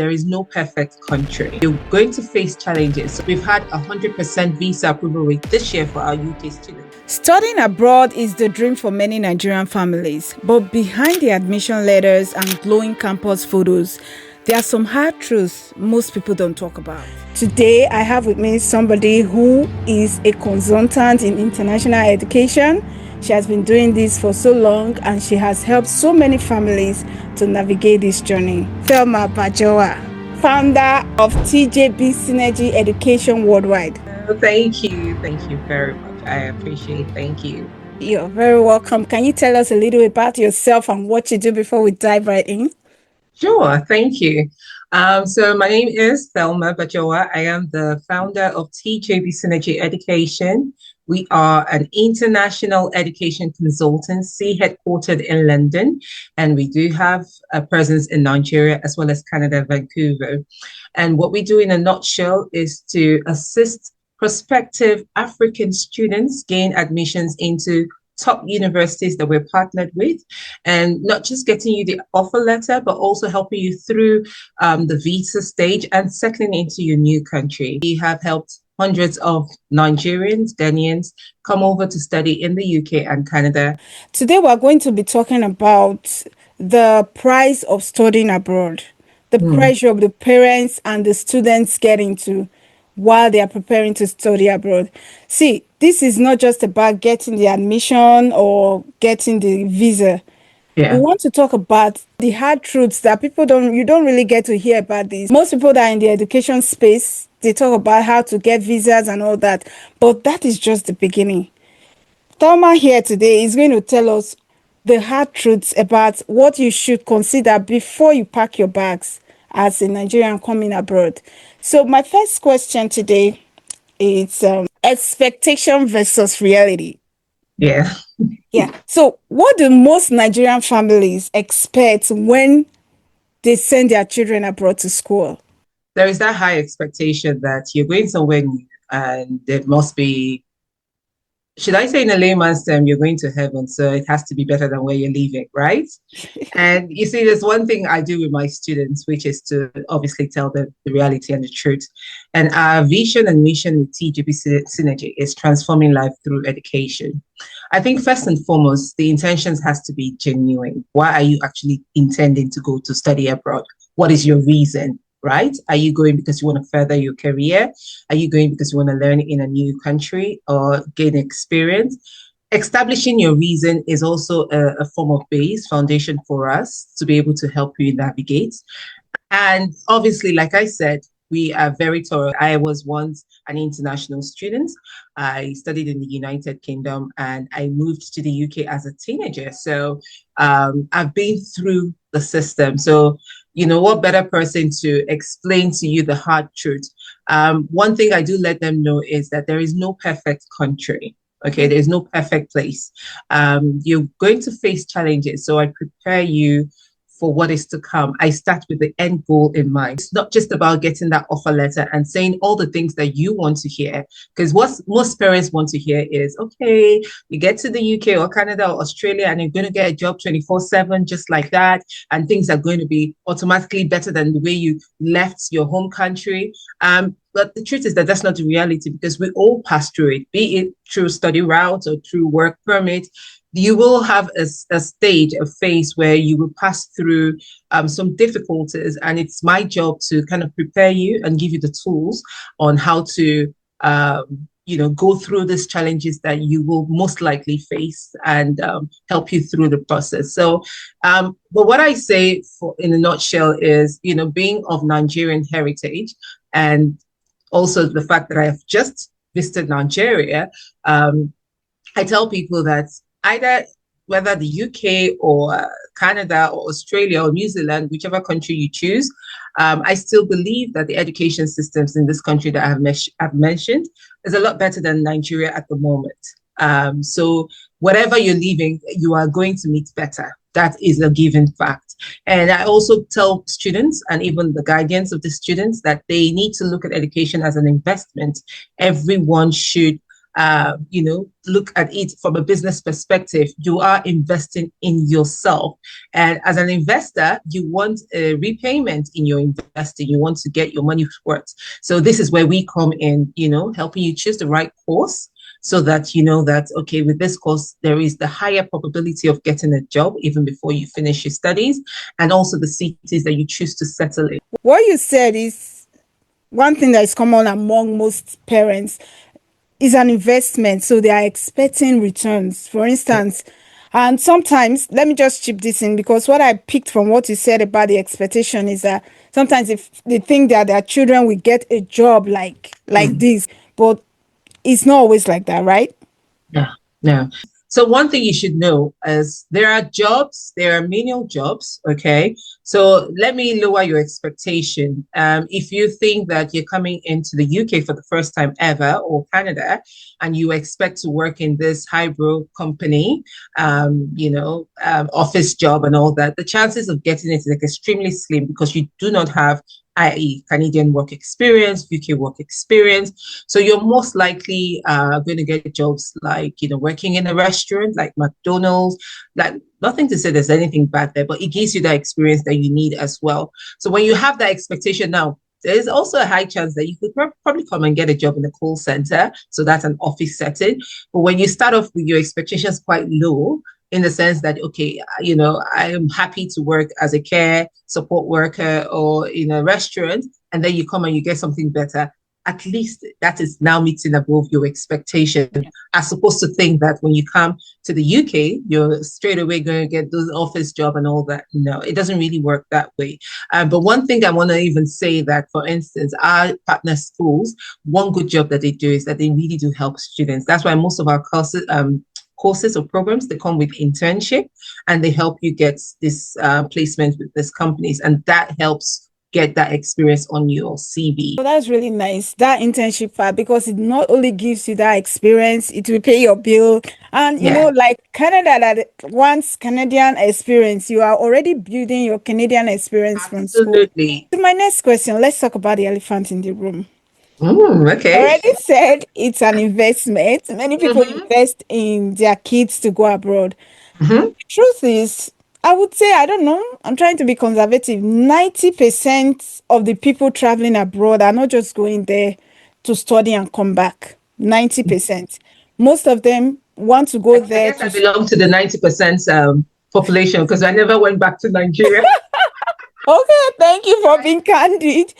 there is no perfect country. You're going to face challenges. So we've had 100% visa approval rate this year for our UK students. Studying abroad is the dream for many Nigerian families, but behind the admission letters and glowing campus photos, there are some hard truths most people don't talk about. Today, I have with me somebody who is a consultant in international education. She has been doing this for so long and she has helped so many families to navigate this journey. Thelma Bajowa, founder of TJB Synergy Education Worldwide. Thank you. Thank you very much. I appreciate it. Thank you. You're very welcome. Can you tell us a little about yourself and what you do before we dive right in? Sure. Thank you. So my name is Thelma Bajowa. I am the founder of TJB Synergy Education. We are an international education consultancy headquartered in London, and we do have a presence in Nigeria as well as Canada, Vancouver. And what we do in a nutshell is to assist prospective African students gain admissions into top universities that we're partnered with, and not just getting you the offer letter, but also helping you through the visa stage and settling into your new country. We have helped hundreds of Nigerians, Ghanaians come over to study in the UK and Canada. Today, we're going to be talking about the price of studying abroad, the pressure of the parents and the students get into while they are preparing to study abroad. See, this is not just about getting the admission or getting the visa. Yeah. We want to talk about the hard truths that you don't really get to hear about this. Most people that are in the education space, they talk about how to get visas and all that, but that is just the beginning. Thelma here today is going to tell us the hard truths about what you should consider before you pack your bags as a Nigerian coming abroad. So my first question today is expectation versus reality. Yeah. Yeah. So what do most Nigerian families expect when they send their children abroad to school? There is that high expectation that you're going somewhere new and there must be, should I say in a layman's term, you're going to heaven, so it has to be better than where you're leaving, right? And you see, there's one thing I do with my students, which is to obviously tell them the reality and the truth. And our vision and mission with TGP Synergy is transforming life through education. I think first and foremost, the intentions has to be genuine. Why are you actually intending to go to study abroad? What is your reason? Right? Are you going because you want to further your career? Are you going because you want to learn in a new country or gain experience? Establishing your reason is also a form of base foundation for us to be able to help you navigate. And obviously, like I said, we are very thorough. I was once an international student. I studied in the United Kingdom and I moved to the UK as a teenager. So I've been through the system. So you know, what better person to explain to you the hard truth? One thing I do let them know is that there is no perfect country. Okay, there's no perfect place. You're going to face challenges. So I prepare you for what is to come. I start with the end goal in mind. It's not just about getting that offer letter and saying all the things that you want to hear, because what most parents want to hear is, okay, you get to the UK or Canada or Australia and you're going to get a job 24/7 just like that, and things are going to be automatically better than the way you left your home country. But the truth is that that's not the reality, because we all pass through it, be it through study route or through work permit. You will have a stage, a phase where you will pass through some difficulties, and it's my job to kind of prepare you and give you the tools on how to, go through these challenges that you will most likely face and help you through the process. So, but what I say in a nutshell is, being of Nigerian heritage, and also the fact that I have just visited Nigeria, I tell people that either whether the UK or Canada or Australia or New Zealand, whichever country you choose, I still believe that the education systems in this country that I've mentioned is a lot better than Nigeria at the moment. So whatever you're leaving, you are going to meet better. That is a given fact. And I also tell students and even the guardians of the students that they need to look at education as an investment. Everyone should look at it from a business perspective, you are investing in yourself. And as an investor, you want a repayment in your investing. You want to get your money worth. So this is where we come in, helping you choose the right course so that you know that, okay, with this course, there is the higher probability of getting a job even before you finish your studies, and also the cities that you choose to settle in. What you said is one thing that is common among most parents is an investment. So they are expecting returns, for Yeah. instance. And sometimes, let me just chip this in because what I picked from what you said about the expectation is that sometimes if they think that their children will get a job like Mm. this, but it's not always like that, right? No, no. So one thing you should know is there are menial jobs, okay? So let me lower your expectation. If you think that you're coming into the UK for the first time ever or Canada, and you expect to work in this hybrid company, office job and all that, the chances of getting it is like extremely slim because you do not have i.e. Canadian work experience, UK work experience. So you're most likely going to get jobs like, working in a restaurant like McDonald's, like nothing to say there's anything bad there, but it gives you that experience that you need as well. So when you have that expectation now, there's also a high chance that you could probably come and get a job in a call center. So that's an office setting. But when you start off with your expectations quite low, in the sense that, okay, I am happy to work as a care support worker or in a restaurant, and then you come and you get something better. At least that is now meeting above your expectation, as opposed to think that when you come to the UK, you're straight away going to get those office job and all that. No, it doesn't really work that way. But one thing I want to even say that, for instance, our partner schools, one good job that they do is that they really do help students. That's why most of our courses or programs, they come with internship, and they help you get this placement with these companies, and that helps get that experience on your CV. So that's really nice, that internship part, because it not only gives you that experience, it will pay your bill. And Yeah, like Canada, that wants Canadian experience, you are already building your Canadian experience from school. absolutely. So my next question, let's talk about the elephant in the room. I Okay. already said it's an investment. Many people Mm-hmm. invest in their kids to go abroad. Mm-hmm. Truth is, I would say, I don't know, I'm trying to be conservative. 90% of the people traveling abroad are not just going there to study and come back. 90%. Most of them want to go I there guess to. I belong to the 90% population because I never went back to Nigeria. Okay, thank you for being candid.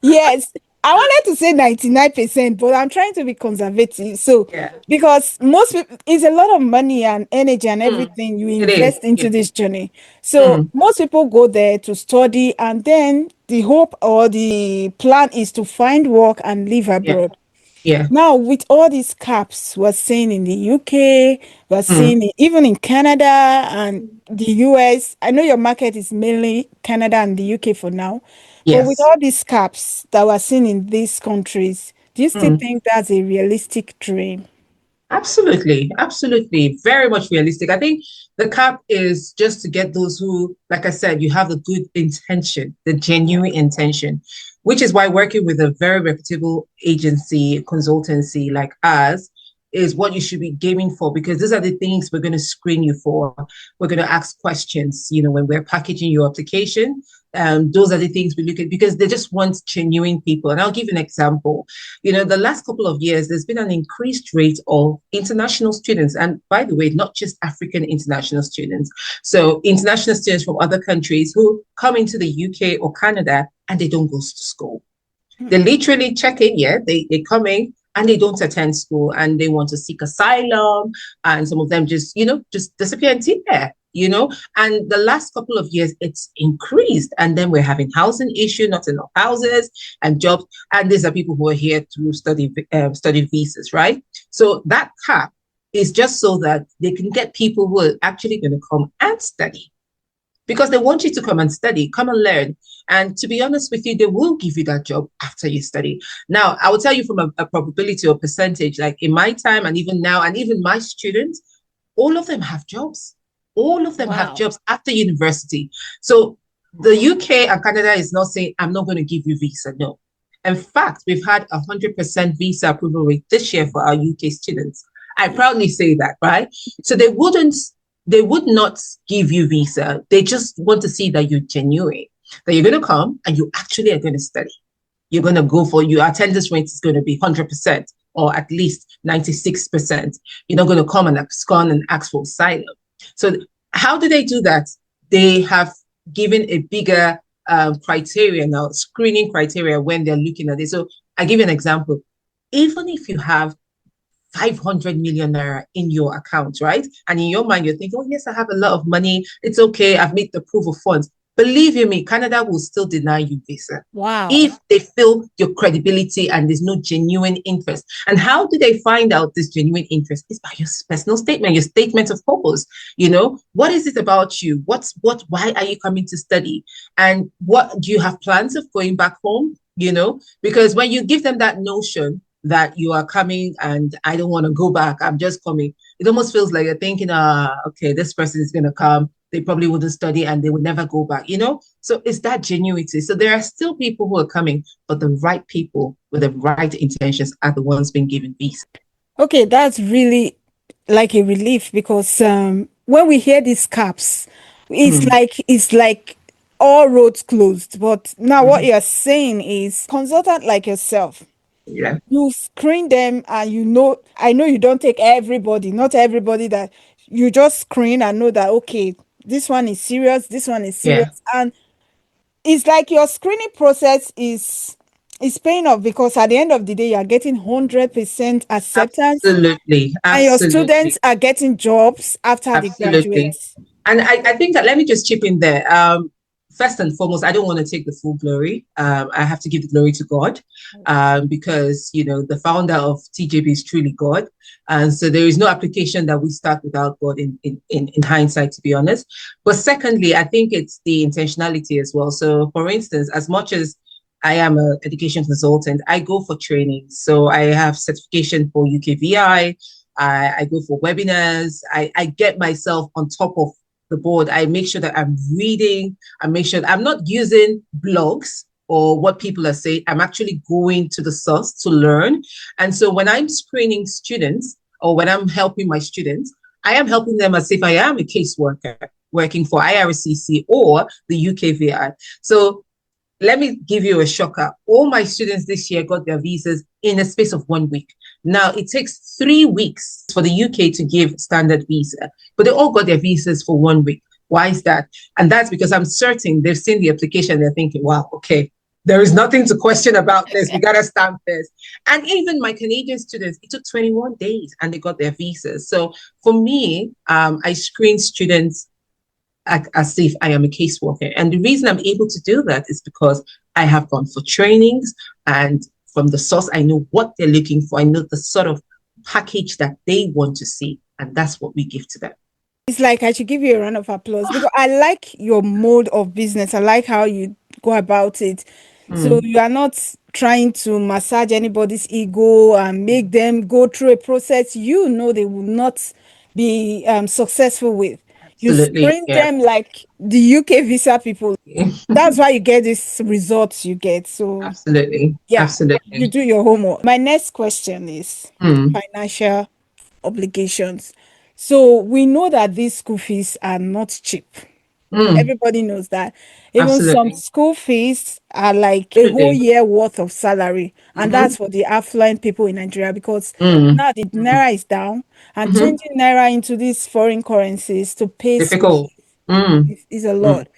Yes, I wanted to say 99%, but I'm trying to be conservative. So, Yeah. because most people, it's a lot of money and energy and Mm. everything you It is. invest into Yeah. this journey. So, Mm. most people go there to study, and then the hope or the plan is to find work and live Yeah. abroad. Yeah. Now, with all these caps, we're seeing in the UK, we're Mm. seeing it even in Canada and the US. I know your market is mainly Canada and the UK for now, but with Yes. all these caps that we're seeing in these countries, do you still Mm. think that's a realistic dream? Absolutely, absolutely. Very much realistic. I think the cap is just to get those who, like I said, you have the good intention, the genuine intention, which is why working with a very reputable agency, consultancy like us is what you should be aiming for, because these are the things we're going to screen you for. We're going to ask questions, when we're packaging your application. Those are the things we look at because they just want genuine people. And I'll give you an example. The last couple of years, there's been an increased rate of international students. And by the way, not just African international students. So international students from other countries who come into the UK or Canada and they don't go to school. They literally check in, yeah, they come in and they don't attend school and they want to seek asylum. And some of them just disappear and sit there. And the last couple of years, it's increased. And then we're having housing issue, not enough houses and jobs. And these are people who are here through study visas, right? So that cap is just so that they can get people who are actually going to come and study because they want you to come and study, come and learn. And to be honest with you, they will give you that job after you study. Now, I will tell you from a probability or percentage, like in my time and even now, and even my students, all of them have jobs. All of them have Wow. jobs after university. So the UK and Canada is not saying, I'm not going to give you visa. No. In fact, we've had 100% visa approval rate this year for our UK students. I proudly say that, right? So they would not give you visa. They just want to see that you're genuine, that you're going to come and you actually are going to study. You're going to go for your attendance rate is going to be 100% or at least 96%. You're not going to come and abscond and ask for asylum. So how do they do that? They have given a bigger criteria now, screening criteria when they're looking at it. So I give you an example. Even if you have 500 million naira in your account, right? And in your mind, you're thinking, oh, yes, I have a lot of money. It's okay. I've made the proof of funds. Believe you me, Canada will still deny you visa. Wow. If they feel your credibility and there's no genuine interest. And how do they find out this genuine interest? It's by your personal statement, your statement of purpose. You know, what is it about you? Why are you coming to study? And what do you have plans of going back home? You know, because when you give them that notion that you are coming and I don't want to go back, I'm just coming, it almost feels like you're thinking, okay, this person is going to come. They probably wouldn't study and they would never go back, you know? So it's that genuinity. So there are still people who are coming, but the right people with the right intentions are the ones being given visa. Okay, that's really like a relief because when we hear these caps, Mm, it's like all roads closed. But now what mhm. you're saying is consultant like yourself, Yeah, you screen them and I know you don't take everybody, not everybody that you just screen and know that okay, this one is serious, this one is yeah, serious. And it's like your screening process is paying off because at the end of the day, you're getting 100% acceptance absolutely, and your students absolutely, are getting jobs after they graduate. absolutely. And I think that let me just chip in there. First and foremost, I don't want to take the full glory. I have to give the glory to God, because you know the founder of TJB is truly God, and so there is no application that we start without God in hindsight, to be honest. But secondly, I think it's the intentionality as well. So, for instance, as much as I am an education consultant, I go for training. So I have certification for UKVI. I go for webinars. I get myself on top of the board. I make sure that I'm reading. I make sure I'm not using blogs or what people are saying. I'm actually going to the source to learn. And so when I'm screening students or when I'm helping my students, I am helping them as if I am a caseworker working for IRCC or the UKVI. So let me give you a shocker. All my students this year got their visas in a space of 1 week. Now, it takes 3 weeks for the UK to give standard visa, but they all got their visas for 1 week. Why is that? And that's because I'm certain they've seen the application. They're thinking, wow, okay, there is nothing to question about this. We got to stamp this. And even my Canadian students, it took 21 days and they got their visas. So for me, I screen students as if I am a caseworker. And the reason I'm able to do that is because I have gone for trainings and from the source, I know what they're looking for. I know the sort of package that they want to see. And that's what we give to them. It's like I should give you a round of applause because I like your mode of business. I like how you go about it. So Mm, you are not trying to massage anybody's ego and make them go through a process you know they will not be successful with. You absolutely. screen Yeah. them like the UK visa people. That's why you get these results you get. So Absolutely. yeah, you Absolutely. do your homework. My next question is Mm, financial obligations. So we know that these school fees are not cheap. mm, Everybody knows that. Even some absolutely. school fees are like a whole Absolutely. year worth of salary. And Mm-hmm, that's for the affluent people in Nigeria because mm, now the mm, naira is down and mm-hmm. changing naira into these foreign currencies to pay school Difficult. fees Mm, is a mm, lot.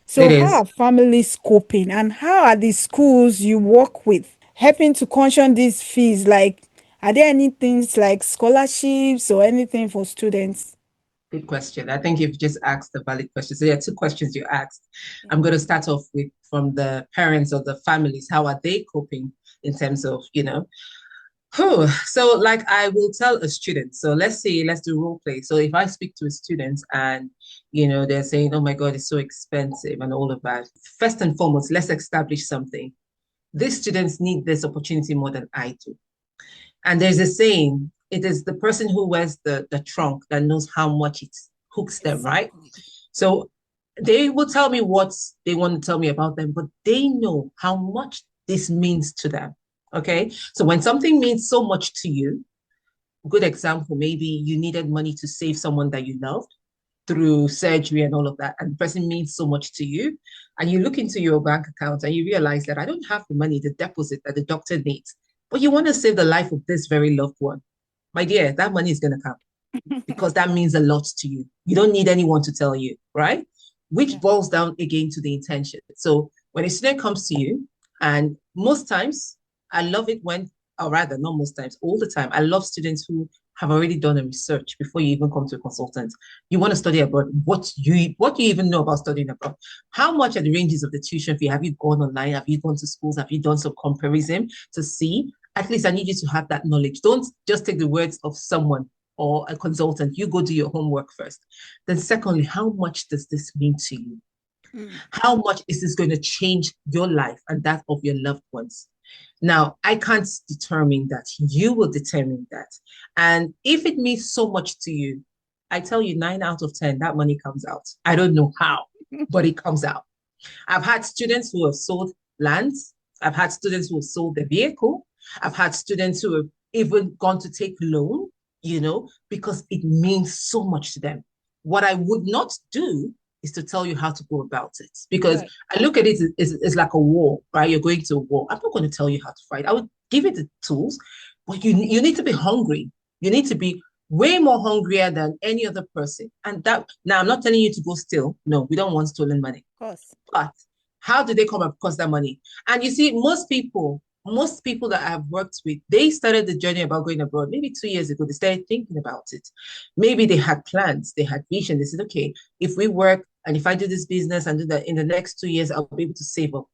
So it how is. are families coping and how are the schools you work with helping to cushion these fees? Like, are there any things like scholarships or anything for students? Good question. I think you've just asked a valid question. So there are two questions you asked. I'm going to start off with from the parents or the families. How are they coping in terms of, so like I will tell a student. So let's do role play. So if I speak to a student and they're saying, oh my God, it's so expensive and all of that. First and foremost, let's establish something. These students need this opportunity more than I do. And there's a saying, it is the person who wears the trunk that knows how much it hooks them, right? Exactly. So they will tell me what they want to tell me about them, but they know how much this means to them. Okay. So when something means so much to you, good example, maybe you needed money to save someone that you loved through surgery and all of that, and the person means so much to you, and you look into your bank account and you realize that I don't have the money, the deposit that the doctor needs, but you want to save the life of this very loved one. My dear, that money is going to come because that means a lot to you. You don't need anyone to tell you, right? Which boils down again to the intention. So when a student comes to you, and most times I love it when, or rather, not most times, all the time, I love students who have already done a research before you even come to a consultant. You want to study abroad. What do you even know about studying abroad? How much are the ranges of the tuition fee? Have you gone online? Have you gone to schools? Have you done some comparison to see? At least I need you to have that knowledge. Don't just take the words of someone or a consultant. You go do your homework first. Then secondly, how much does this mean to you? How much is this going to change your life and that of your loved ones? Now, I can't determine that. You will determine that. And if it means so much to you, I tell you, 9 out of 10, that money comes out. I don't know how, but it comes out. I've had students who have sold lands. I've had students who have sold their vehicle. I've had students who have even gone to take loan, because it means so much to them. What I would not do is to tell you how to go about it, because right. I look at it as like a war, right? You're going to a war. I'm not going to tell you how to fight. I would give you the tools, but you need to be hungry. You need to be way more hungrier than any other person. And that, now I'm not telling you to go steal. No, we don't want stolen money. Of course. But how do they come across that money? And you see, most people that I've worked with, they started the journey about going abroad maybe 2 years ago. They started thinking about it. Maybe they had plans, they had vision. They said, okay, if we work and if I do this business and do that in the next 2 years, I'll be able to save up.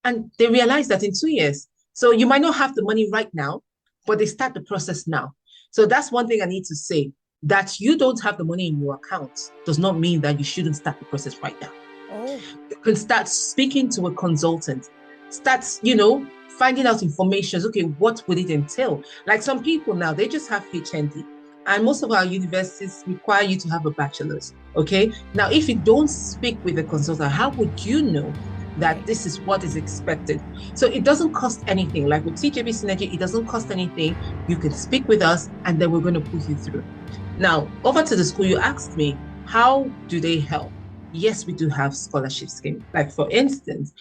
And they realized that in 2 years. So you might not have the money right now, but they start the process now. So that's one thing I need to say. That you don't have the money in your account does not mean that you shouldn't start the process right now. Oh. You can start speaking to a consultant. Start, finding out information. Okay, what would it entail? Like some people now, they just have HND. And most of our universities require you to have a bachelor's. Okay. Now, if you don't speak with a consultant, how would you know that this is what is expected? So it doesn't cost anything. Like with TJB Synergy, it doesn't cost anything. You can speak with us and then we're going to put you through. Now, over to the school, you asked me, how do they help? Yes, we do have scholarship schemes. Like for instance,